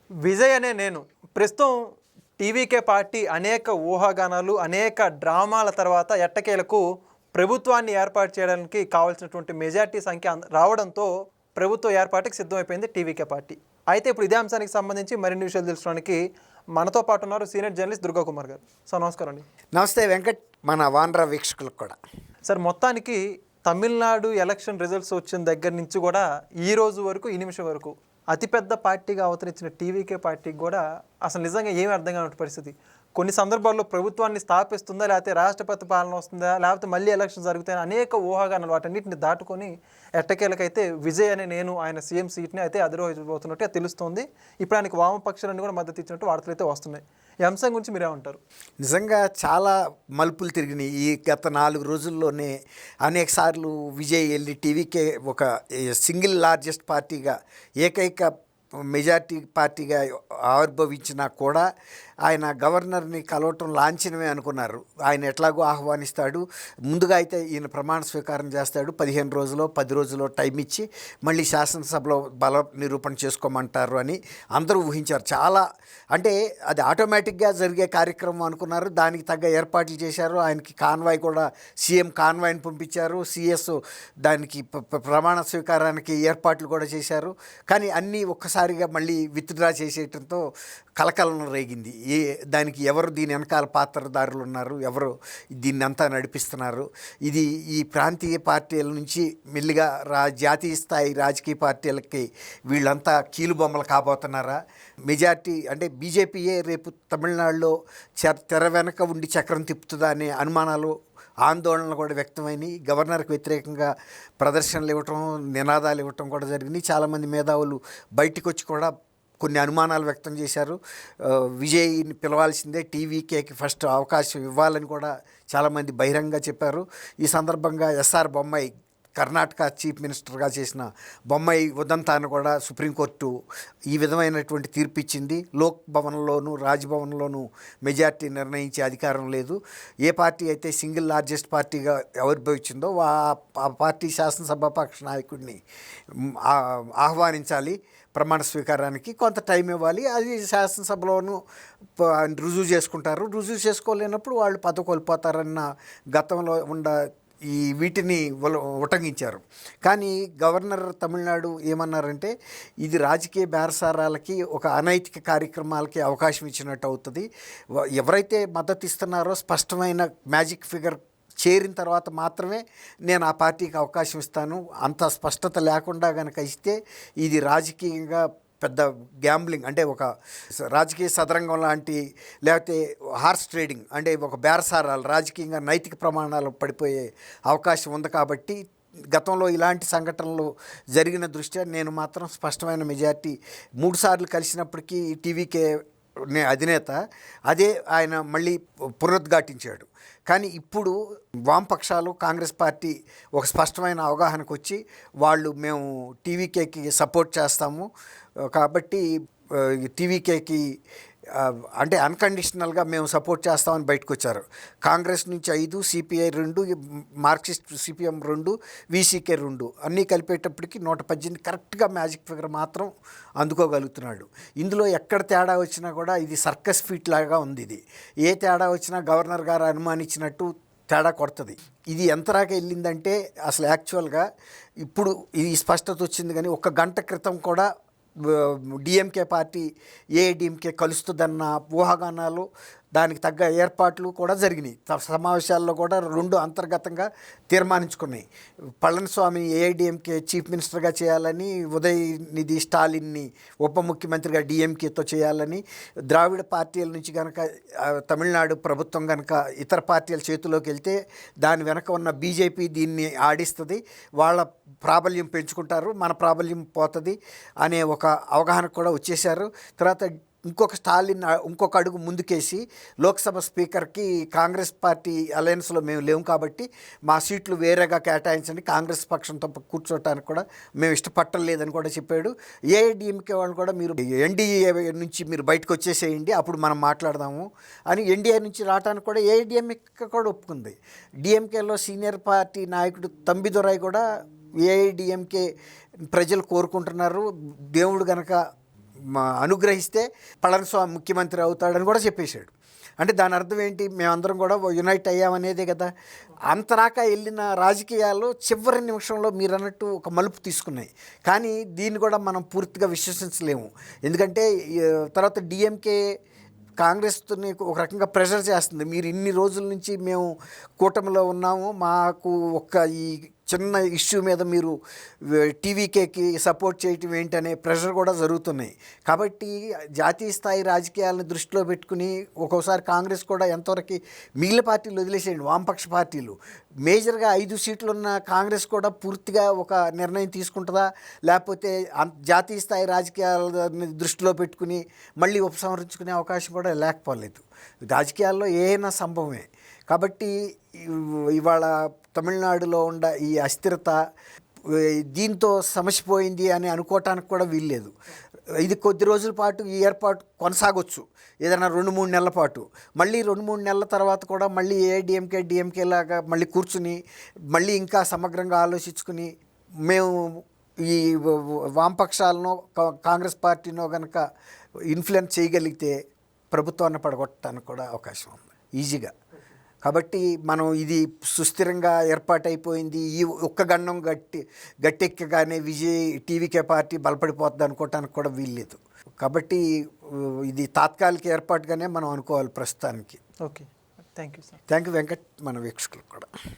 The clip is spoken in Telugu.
విజయ్ అనే నేను ప్రస్తుతం టీవీకే పార్టీ అనేక ఊహాగానాలు అనేక డ్రామాల తర్వాత ఎట్టకేలకు ప్రభుత్వాన్ని ఏర్పాటు చేయడానికి కావాల్సినటువంటి మెజార్టీ సంఖ్య రావడంతో ప్రభుత్వ ఏర్పాటుకి సిద్ధమైపోయింది టీవీకే పార్టీ. అయితే ఇప్పుడు ఇదే అంశానికి సంబంధించి మరిన్ని విషయాలు తెలుసుకోవడానికి మనతో పాటు ఉన్నారు సీనియర్ జర్నలిస్ట్ దుర్గా కుమార్ గారు. సార్ నమస్కారం అండి. నమస్తే వెంకట్, మన వానరా వీక్షకులకు కూడా. సార్ మొత్తానికి తమిళనాడు ఎలక్షన్ రిజల్ట్స్ వచ్చిన దగ్గర నుంచి కూడా ఈ రోజు వరకు ఈ నిమిషం వరకు అతిపెద్ద పార్టీగా అవతరించిన టీవీకే పార్టీకి కూడా అసలు నిజంగా ఏమీ అర్థం కాని పరిస్థితి. కొన్ని సందర్భాల్లో ప్రభుత్వాన్ని స్థాపిస్తుందా, లేకపోతే రాష్ట్రపతి పాలన వస్తుందా, లేకపోతే మళ్ళీ ఎలక్షన్ జరుగుతాయని అనేక ఊహాగానాలు వాటన్నిటిని దాటుకొని ఎట్టకేలకైతే విజయ్ అనే నేను ఆయన సీఎం సీట్ని అయితే అధిరోహించబోతున్నట్టు తెలుస్తోంది. ఇప్పుడు ఆయనకు వామపక్షాలన్నీ కూడా మద్దతు ఇచ్చినట్టు వార్తలు అయితే వస్తున్నాయి. ఈ అంశం గురించి మీరేమంటారు? నిజంగా చాలా మలుపులు తిరిగినాయి. ఈ గత 4 రోజుల్లోనే అనేక సార్లు విజయ్ వెళ్ళి టీవీకే ఒక సింగిల్ లార్జెస్ట్ పార్టీగా ఏకైక మెజార్టీ పార్టీగా ఆవిర్భవించినా కూడా ఆయన గవర్నర్ని కలవటం లాంఛనమే అనుకున్నారు. ఆయన ఎట్లాగో ఆహ్వానిస్తాడు, ముందుగా అయితే ఈయన ప్రమాణ స్వీకారం చేస్తాడు, 15 రోజులో 10 రోజులో టైం ఇచ్చి మళ్ళీ శాసనసభలో బల నిరూపణ చేసుకోమంటారు అని అందరూ ఊహించారు. చాలా అంటే అది ఆటోమేటిక్గా జరిగే కార్యక్రమం అనుకున్నారు. దానికి తగ్గ ఏర్పాట్లు చేశారు. ఆయనకి కాన్వాయ్ కూడా సీఎం కాన్వాయ్ని పంపించారు. సిఎస్ దానికి ప్రమాణ స్వీకారానికి ఏర్పాట్లు కూడా చేశారు. కానీ అన్నీ ఒక్కసారిగా మళ్ళీ విత్డ్రా చేసేయటంతో కలకలం రేగింది. దానికి ఎవరు దీని వెనకాల పాత్రదారులు ఉన్నారు, ఎవరు దీన్ని అంతా నడిపిస్తున్నారు, ఇది ఈ ప్రాంతీయ పార్టీల నుంచి మెల్లిగా జాతీయ స్థాయి రాజకీయ పార్టీలకి వీళ్ళంతా కీలుబొమ్మలు కాబోతున్నారా, మెజార్టీ అంటే బీజేపీయే రేపు తమిళనాడులో తెర వెనక ఉండి చక్రం తిప్పుతుందా అనే అనుమానాలు ఆందోళనలు కూడా వ్యక్తమైనవి. గవర్నర్కి వ్యతిరేకంగా ప్రదర్శనలు ఇవ్వటం, నినాదాలు ఇవ్వటం కూడా జరిగింది. చాలామంది మేధావులు బయటకు వచ్చి కూడా కొన్ని అనుమానాలు వ్యక్తం చేశారు. విజయ్ని పిలవాల్సిందే, టీవీకేకి ఫస్ట్ అవకాశం ఇవ్వాలని కూడా చాలామంది బహిరంగంగా చెప్పారు. ఈ సందర్భంగా ఎస్ఆర్ బొమ్మాయి కర్ణాటక చీఫ్ మినిస్టర్గా చేసిన బొమ్మాయి ఉదంతాన్ని కూడా సుప్రీంకోర్టు ఈ విధమైనటువంటి తీర్పు ఇచ్చింది. లోక్ భవన్లోనూ రాజ్భవన్లోనూ మెజార్టీ నిర్ణయించే అధికారం లేదు. ఏ పార్టీ అయితే సింగిల్ లార్జెస్ట్ పార్టీగా ఆవిర్భవించిందో ఆ పార్టీ శాసనసభాపక్ష నాయకుడిని ఆహ్వానించాలి, ప్రమాణ స్వీకారానికి కొంత టైం ఇవ్వాలి. అది శాసనసభలోనూ రుజువు చేసుకుంటారు. రుజువు చేసుకోలేనప్పుడు వాళ్ళు పదవి కోల్పోతారన్న గతంలో ఈ వీటిని ఉటంకించారు. కానీ గవర్నర్ తమిళనాడు ఏమన్నారంటే ఇది రాజకీయ బేరసారాలకి, ఒక అనైతిక కార్యక్రమాలకి అవకాశం ఇచ్చినట్టు అవుతుంది. ఎవరైతే మద్దతు ఇస్తున్నారో స్పష్టమైన మ్యాజిక్ ఫిగర్ చేరిన తర్వాత మాత్రమే నేను ఆ పార్టీకి అవకాశం ఇస్తాను. అంత స్పష్టత లేకుండా కనుక ఇస్తే ఇది రాజకీయంగా పెద్ద గ్యాంబ్లింగ్, అంటే ఒక రాజకీయ సదరంగం లాంటి, లేకపోతే హార్స్ ట్రేడింగ్, అంటే ఒక బేరసారాలు రాజకీయంగా నైతిక ప్రమాణాలు పడిపోయే అవకాశం ఉంది. కాబట్టి గతంలో ఇలాంటి సంఘటనలు జరిగిన దృష్ట్యా నేను మాత్రం స్పష్టమైన మెజార్టీ 3 సార్లు కలిసినప్పటికీ టీవీకే అధినేత అదే ఆయన మళ్ళీ పునరుద్ఘాటించాడు. కానీ ఇప్పుడు వామపక్షాలు, కాంగ్రెస్ పార్టీ ఒక స్పష్టమైన అవగాహనకు వచ్చి వాళ్ళు మేము టీవీకేకి సపోర్ట్ చేస్తాము కాబట్టి టీవీకేకి అంటే అన్కండిషనల్గా మేము సపోర్ట్ చేస్తామని బయటకు వచ్చారు. కాంగ్రెస్ నుంచి 5, సిపిఐ 2, మార్క్సిస్ట్ సిపిఎం 2, వీసీకే 2 అన్నీ కలిపేటప్పటికి 118 కరెక్ట్గా మ్యాజిక్ ఫిగర్ మాత్రం అందుకోగలుగుతున్నాడు. ఇందులో ఎక్కడ తేడా వచ్చినా కూడా ఇది సర్కస్ ఫీట్ లాగా ఉంది. ఇది ఏ తేడా వచ్చినా గవర్నర్ గారు అనుమానించినట్టు తేడా కొడుతుంది. ఇది ఎంతరాక వెళ్ళిందంటే అసలు యాక్చువల్గా ఇప్పుడు ఇది స్పష్టత వచ్చింది. కానీ 1 గంట క్రితం కూడా డిఎంకే పార్టీ ఏఐడిఎంకే కలుస్తుందన్న ఊహాగానాలు, దానికి తగ్గ ఏర్పాట్లు కూడా జరిగినాయి. సమావేశాల్లో కూడా 2 అంతర్గతంగా తీర్మానించుకున్నాయి. పళనిస్వామి ఏఐడిఎంకే చీఫ్ మినిస్టర్గా చేయాలని, ఉదయనిధి స్టాలిన్ని ఉప ముఖ్యమంత్రిగా డిఎంకేతో చేయాలని, ద్రావిడ పార్టీల నుంచి కనుక తమిళనాడు ప్రభుత్వం కనుక ఇతర పార్టీల చేతిలోకి వెళ్తే దాని వెనక ఉన్న బీజేపీ దీన్ని ఆడిస్తుంది, వాళ్ళ ప్రాబల్యం పెంచుకుంటారు, మన ప్రాబల్యం పోతుంది అనే ఒక అవగాహన కూడా వచ్చేశారు. తర్వాత ఇంకొక అడుగు ముందుకేసి లోక్సభ స్పీకర్కి కాంగ్రెస్ పార్టీ అలయన్స్లో మేము లేము కాబట్టి మా సీట్లు వేరేగా కేటాయించండి, కాంగ్రెస్ పక్షంతో కూర్చోటానికి కూడా మేము ఇష్టపట్టలేదని కూడా చెప్పాడు. ఏఐడిఎంకే వాళ్ళు కూడా మీరు ఎన్డీఏ నుంచి మీరు బయటకు వచ్చేసేయండి, అప్పుడు మనం మాట్లాడదాము అని ఎన్డీఏ నుంచి రావడానికి కూడా ఏఐడిఎంకే కూడా ఒప్పుకుంది. డిఎంకేలో సీనియర్ పార్టీ నాయకుడు తంబిదొరై కూడా ఏఐడిఎంకే ప్రజలు కోరుకుంటున్నారు, దేవుడు గనక అనుగ్రహిస్తే పళనిస్వామి ముఖ్యమంత్రి అవుతాడని కూడా చెప్పేశాడు. అంటే దాని అర్థం ఏంటి? మేమందరం కూడా యునైట్ అయ్యామనేదే కదా. అంతరాక వెళ్ళిన రాజకీయాలు చివరి నిమిషంలో మీరు అన్నట్టు ఒక మలుపు తీసుకున్నాయి. కానీ దీన్ని కూడా మనం పూర్తిగా విశ్వసించలేము. ఎందుకంటే తర్వాత డిఎంకే కాంగ్రెస్ని ఒక రకంగా ప్రెషర్ చేస్తుంది. మీరు ఇన్ని రోజుల నుంచి మేము కూటమిలో ఉన్నాము, మాకు ఒక్క ఈ చిన్న ఇష్యూ మీద మీరు టీవీకేకి సపోర్ట్ చేయటం ఏంటనే ప్రెషర్ కూడా జరుగుతున్నాయి. కాబట్టి జాతీయ స్థాయి రాజకీయాలను దృష్టిలో పెట్టుకుని ఒక్కోసారి కాంగ్రెస్ కూడా ఎంతవరకు మిగిలిన పార్టీలు వదిలేసేయండి, వామపక్ష పార్టీలు మేజర్గా 5 సీట్లున్న కాంగ్రెస్ కూడా పూర్తిగా ఒక నిర్ణయం తీసుకుంటుందా, లేకపోతే జాతీయ స్థాయి రాజకీయాలని దృష్టిలో పెట్టుకుని మళ్ళీ ఉపసంహరించుకునే అవకాశం కూడా లేకపోలేదు. రాజకీయాల్లో ఏదైనా సంభవమే. కాబట్టి ఇవాళ తమిళనాడులో ఉన్న ఈ అస్థిరత దీంతో సమసిపోయింది అని అనుకోవటానికి కూడా వీల్లేదు. ఇది కొద్ది రోజుల పాటు ఈ ఏర్పాటు కొనసాగొచ్చు, ఏదైనా 2-3 నెలల పాటు. మళ్ళీ 2-3 నెలల తర్వాత కూడా మళ్ళీ డిఎంకే లాగా మళ్ళీ కూర్చుని మళ్ళీ ఇంకా సమగ్రంగా ఆలోచించుకుని మేము ఈ వామపక్షాలను కాంగ్రెస్ పార్టీనో కనుక ఇన్ఫ్లుయెన్స్ చేయగలిగితే ప్రభుత్వాన్ని పడగొట్టడానికి కూడా అవకాశం ఉంది ఈజీగా. కాబట్టి మనం ఇది సుస్థిరంగా ఏర్పాటైపోయింది, ఈ ఒక్క గండం గట్టెక్కగానే టీవీకే పార్టీ బలపడిపోతుంది అనుకోవటానికి కూడా వీల్లేదు. కాబట్టి ఇది తాత్కాలిక ఏర్పాటుగానే మనం అనుకోవాలి ప్రస్తుతానికి. Okay, thank you sir. Thank you Venkat, మన వీక్షకులకు కూడా.